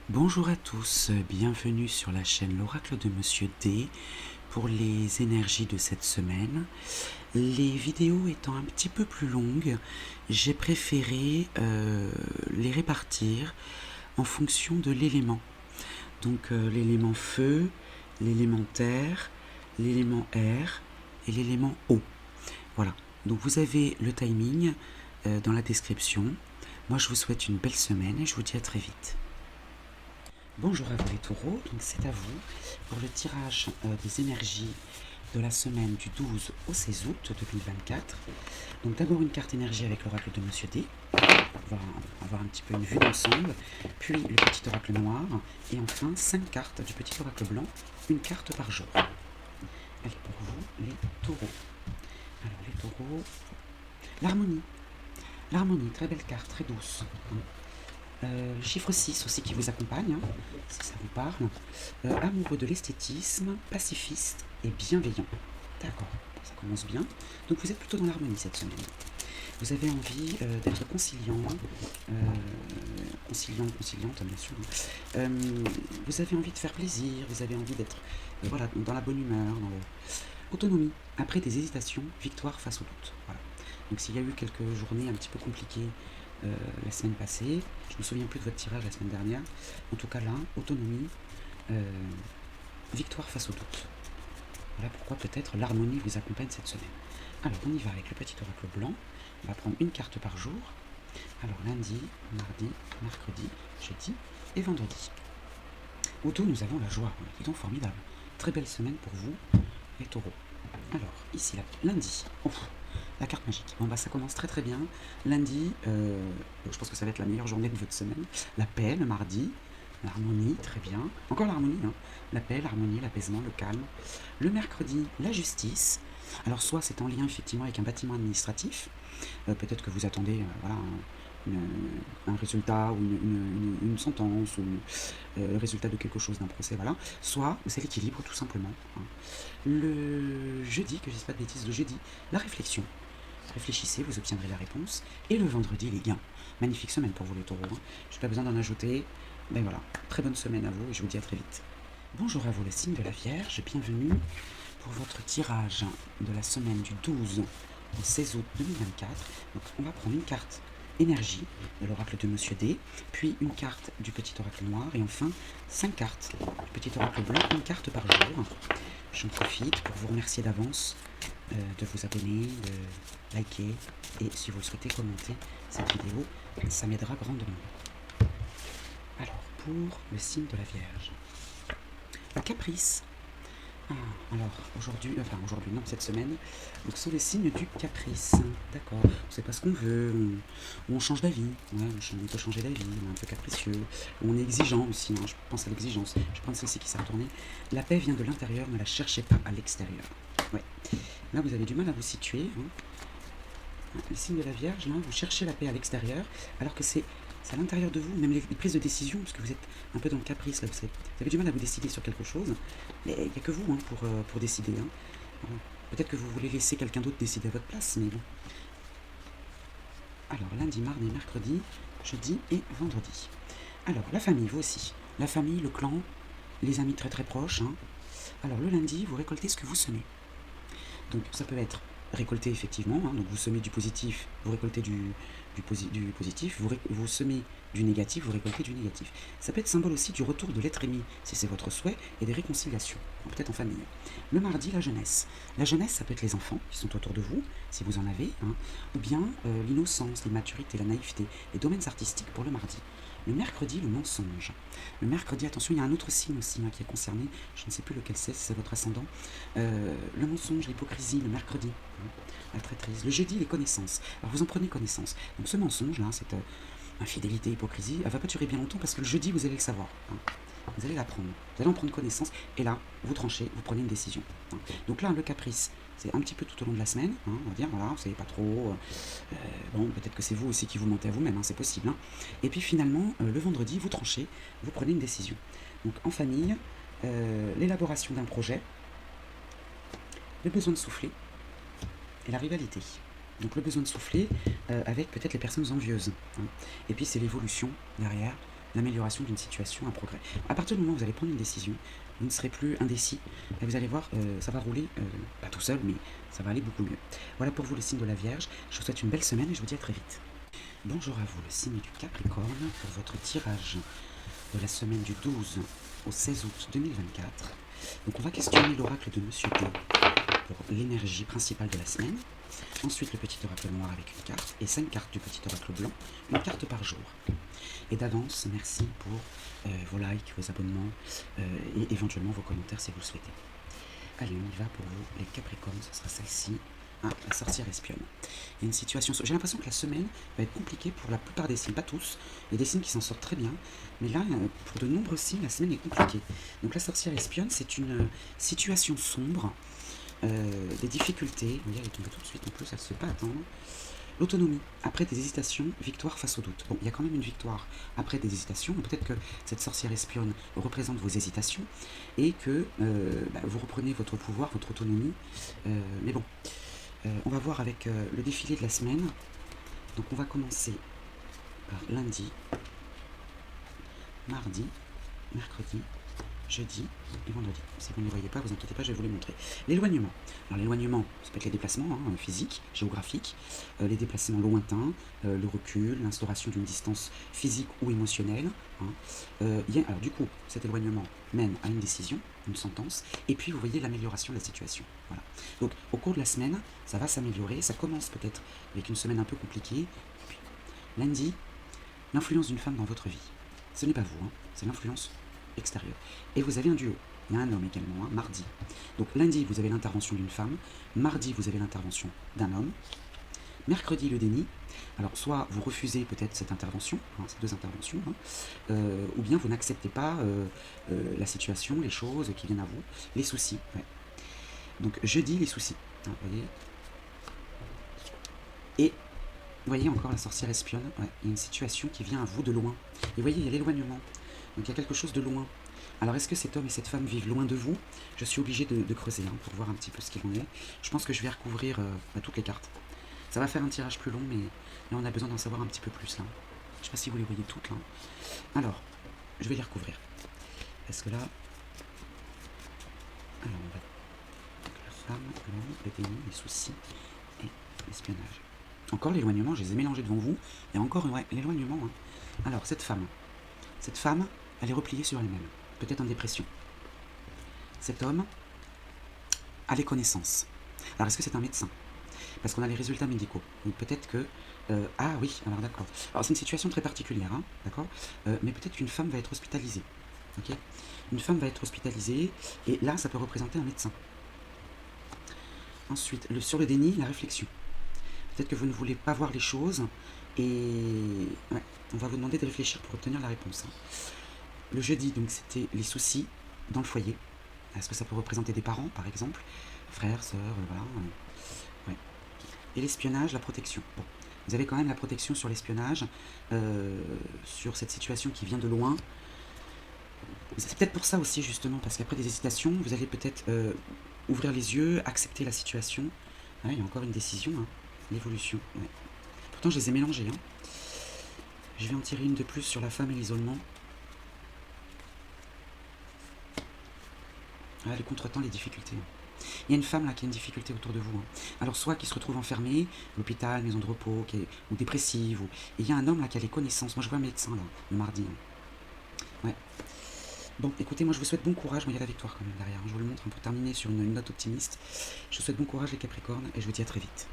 Bonjour à tous, bienvenue sur la chaîne L'Oracle de Monsieur D pour les énergies de cette semaine. Les vidéos étant un petit peu plus longues, j'ai préféré les répartir en fonction de l'élément. Donc l'élément feu, l'élément terre, l'élément air et l'élément eau. Voilà, donc vous avez le timing dans la description. Moi je vous souhaite une belle semaine et je vous dis à très vite. Bonjour à vous les taureaux, donc c'est à vous pour le tirage des énergies de la semaine du 12 au 16 août 2024. Donc d'abord une carte énergie avec l'oracle de Monsieur D, on va avoir un petit peu une vue d'ensemble, puis le petit oracle noir, et enfin 5 cartes du petit oracle blanc, une carte par jour. Allez, pour vous les taureaux. Alors les taureaux, l'harmonie, très belle carte, très douce. Chiffre 6 aussi qui vous accompagne, hein, si ça vous parle. Amoureux de l'esthétisme, pacifiste et bienveillant. D'accord, ça commence bien. Donc vous êtes plutôt dans l'harmonie cette semaine. Vous avez envie d'être conciliante, bien sûr. Vous avez envie de faire plaisir, vous avez envie d'être voilà, dans la bonne humeur, dans le... Autonomie. Après des hésitations, victoire face au doute. Voilà. Donc s'il y a eu quelques journées un petit peu compliquées la semaine passée, je ne me souviens plus de votre tirage la semaine dernière, en tout cas là, autonomie, victoire face au doute. Voilà pourquoi peut-être l'harmonie vous accompagne cette semaine. Alors on y va avec le petit oracle blanc, on va prendre une carte par jour. Alors lundi, mardi, mercredi, jeudi et vendredi. Au dos nous avons la joie, dis donc formidable. Très belle semaine pour vous, les taureaux. Alors ici, lundi, la carte magique. Bon bah ça commence très très bien. Lundi, je pense que ça va être la meilleure journée de votre semaine. La paix, le mardi, l'harmonie, très bien. Encore l'harmonie, hein. La paix, l'harmonie, l'apaisement, le calme. Le mercredi, la justice. Alors soit c'est en lien effectivement avec un bâtiment administratif. Peut-être que vous attendez voilà, un résultat ou une sentence ou le résultat de quelque chose d'un procès, voilà. Soit c'est l'équilibre tout simplement. Hein. Le jeudi, que je ne dise pas de bêtises, le jeudi, la réflexion. Réfléchissez, vous obtiendrez la réponse. Et le vendredi, les gains. Magnifique semaine pour vous les taureaux. Hein. Je n'ai pas besoin d'en ajouter. Ben voilà, très bonne semaine à vous et je vous dis à très vite. Bonjour à vous le signe de la Vierge, bienvenue pour votre tirage de la semaine du 12 au 16 août 2024. Donc on va prendre une carte énergie de l'oracle de Monsieur D, puis une carte du petit oracle noir et enfin 5 cartes du petit oracle blanc, une carte par jour. J'en profite pour vous remercier d'avance de vous abonner, de liker et si vous le souhaitez commenter cette vidéo, ça m'aidera grandement. Alors pour le signe de la Vierge, la caprice. Alors aujourd'hui non, cette semaine, donc ce sont les signes du caprice. D'accord, on sait pas ce qu'on veut, on change d'avis, ouais, on peut changer d'avis, on est un peu capricieux, on est exigeant aussi, hein, je pense à l'exigence, je pense celle-ci qui s'est retournée. La paix vient de l'intérieur, ne la cherchez pas à l'extérieur. Ouais. Là vous avez du mal à vous situer. Hein. Les signes de la Vierge, là, vous cherchez la paix à l'extérieur, alors que c'est à l'intérieur de vous, même les prises de décision, parce que vous êtes un peu dans le caprice, là, vous avez du mal à vous décider sur quelque chose, mais il n'y a que vous hein, pour décider. Hein. Peut-être que vous voulez laisser quelqu'un d'autre décider à votre place, mais bon. Alors, lundi, mardi, mercredi, jeudi et vendredi. Alors, la famille, vous aussi. La famille, le clan, les amis très très proches. Hein. Alors, le lundi, vous récoltez ce que vous semez. Donc, ça peut être récolter effectivement, hein, donc vous semez du positif, vous récoltez du positif, vous semez du négatif, vous récoltez du négatif. Ça peut être symbole aussi du retour de l'être aimé, si c'est votre souhait, et des réconciliations, peut-être en famille. Le mardi, la jeunesse. La jeunesse, ça peut être les enfants qui sont autour de vous, si vous en avez, hein, ou bien l'innocence, l'immaturité, la naïveté, les domaines artistiques pour le mardi. Le mercredi, le mensonge. Le mercredi, attention, il y a un autre signe aussi hein, qui est concerné, je ne sais plus lequel c'est, si c'est votre ascendant. Le mensonge, l'hypocrisie, le mercredi, hein, la traîtrise. Le jeudi, les connaissances. Alors vous en prenez connaissance. Donc ce mensonge, là, cette infidélité, hypocrisie, elle va pas durer bien longtemps parce que le jeudi, vous allez le savoir. Hein. Vous allez l'apprendre, vous allez en prendre connaissance, et là, vous tranchez, vous prenez une décision. Hein. Donc là, le caprice, c'est un petit peu tout au long de la semaine, hein, on va dire, voilà, vous savez pas trop, bon, peut-être que c'est vous aussi qui vous mentez à vous-même, hein, c'est possible. Hein. Et puis finalement, le vendredi, vous tranchez, vous prenez une décision. Donc en famille, l'élaboration d'un projet, le besoin de souffler, et la rivalité. Donc le besoin de souffler avec peut-être les personnes envieuses. Hein. Et puis c'est l'évolution derrière, l'amélioration d'une situation, un progrès. À partir du moment où vous allez prendre une décision, vous ne serez plus indécis, et vous allez voir, ça va rouler, pas tout seul, mais ça va aller beaucoup mieux. Voilà pour vous le signe de la Vierge, je vous souhaite une belle semaine et je vous dis à très vite. Bonjour à vous, le signe du Capricorne, pour votre tirage de la semaine du 12 au 16 août 2024. Donc on va questionner l'oracle de Monsieur D pour l'énergie principale de la semaine. Ensuite le petit oracle noir avec une carte et 5 cartes du petit oracle blanc, une carte par jour. Et d'avance, merci pour vos likes, vos abonnements et éventuellement vos commentaires si vous le souhaitez. Allez, on y va pour vous les Capricornes, ce sera celle-ci. Ah, la sorcière espionne. Il y a une situation. J'ai l'impression que la semaine va être compliquée pour la plupart des signes, pas tous. Il y a des signes qui s'en sortent très bien, mais là, pour de nombreux signes, la semaine est compliquée. Donc la sorcière espionne, c'est une situation sombre, des difficultés. Vous voyez, elle est tombée tout de suite en plus, elle ne se fait pas attendre. L'autonomie, après des hésitations, victoire face au doute. Bon, il y a quand même une victoire après des hésitations, peut-être que cette sorcière espionne représente vos hésitations et que vous reprenez votre pouvoir, votre autonomie. Mais bon. On va voir avec le défilé de la semaine. Donc on va commencer par lundi, mardi, mercredi, jeudi et vendredi. Si vous ne les voyez pas, vous inquiétez pas, je vais vous les montrer. L'éloignement. Alors l'éloignement, ça peut être les déplacements physiques, géographiques, les déplacements lointains, le recul, l'instauration d'une distance physique ou émotionnelle. Alors du coup, cet éloignement mène à une décision, une sentence, et puis vous voyez l'amélioration de la situation. Voilà. Donc au cours de la semaine, ça va s'améliorer, ça commence peut-être avec une semaine un peu compliquée, et puis lundi, l'influence d'une femme dans votre vie. Ce n'est pas vous, c'est l'influence extérieure. Et vous avez un duo, il y a un homme également, mardi. Donc lundi, vous avez l'intervention d'une femme, mardi, vous avez l'intervention d'un homme, mercredi, le déni. Alors, soit vous refusez peut-être cette intervention, ces deux interventions, ou bien vous n'acceptez pas la situation, les choses qui viennent à vous, les soucis. Ouais. Donc, jeudi, les soucis. Vous voyez. Et, vous voyez encore la sorcière espionne. Ouais, il y a une situation qui vient à vous de loin. Et vous voyez, il y a l'éloignement. Donc, il y a quelque chose de loin. Alors, est-ce que cet homme et cette femme vivent loin de vous? Je suis obligé de creuser pour voir un petit peu ce qu'il en est. Je pense que je vais recouvrir toutes les cartes. Ça va faire un tirage plus long, mais là, on a besoin d'en savoir un petit peu plus, là. Je ne sais pas si vous les voyez toutes, là. Alors, je vais les recouvrir. Parce que là... Alors, on va... La femme, l'homme, le déni, les soucis et l'espionnage. Encore l'éloignement, je les ai mélangés devant vous. Il y a encore l'éloignement. Alors, cette femme, elle est repliée sur elle-même. Peut-être en dépression. Cet homme a les connaissances. Alors, est-ce que c'est un médecin? Parce qu'on a les résultats médicaux. Donc peut-être que... ah oui, alors d'accord. Alors c'est une situation très particulière, d'accord, mais peut-être qu'une femme va être hospitalisée. Ok, une femme va être hospitalisée, et là, ça peut représenter un médecin. Ensuite, sur le déni, la réflexion. Peut-être que vous ne voulez pas voir les choses, et ouais, on va vous demander de réfléchir pour obtenir la réponse. Le jeudi, donc c'était les soucis dans le foyer. Est-ce que ça peut représenter des parents, par exemple? Frères, sœurs, voilà. Ouais. Et l'espionnage, la protection. Bon, vous avez quand même la protection sur l'espionnage, sur cette situation qui vient de loin. C'est peut-être pour ça aussi, justement, parce qu'après des hésitations, vous allez peut-être ouvrir les yeux, accepter la situation. Ah, il y a encore une décision, l'évolution. Ouais. Pourtant, je les ai mélangés. Je vais en tirer une de plus sur la femme et l'isolement. Ah, les contretemps, les difficultés. Il y a une femme là qui a une difficulté autour de vous. Alors soit qui se retrouve enfermée, l'hôpital, maison de repos, ou dépressive, et il y a un homme là qui a les connaissances. Moi je vois un médecin là, le mardi. Ouais. Bon, écoutez, moi je vous souhaite bon courage. Moi il y a la victoire quand même derrière. Je vous le montre pour terminer sur une note optimiste. Je vous souhaite bon courage les Capricornes et je vous dis à très vite.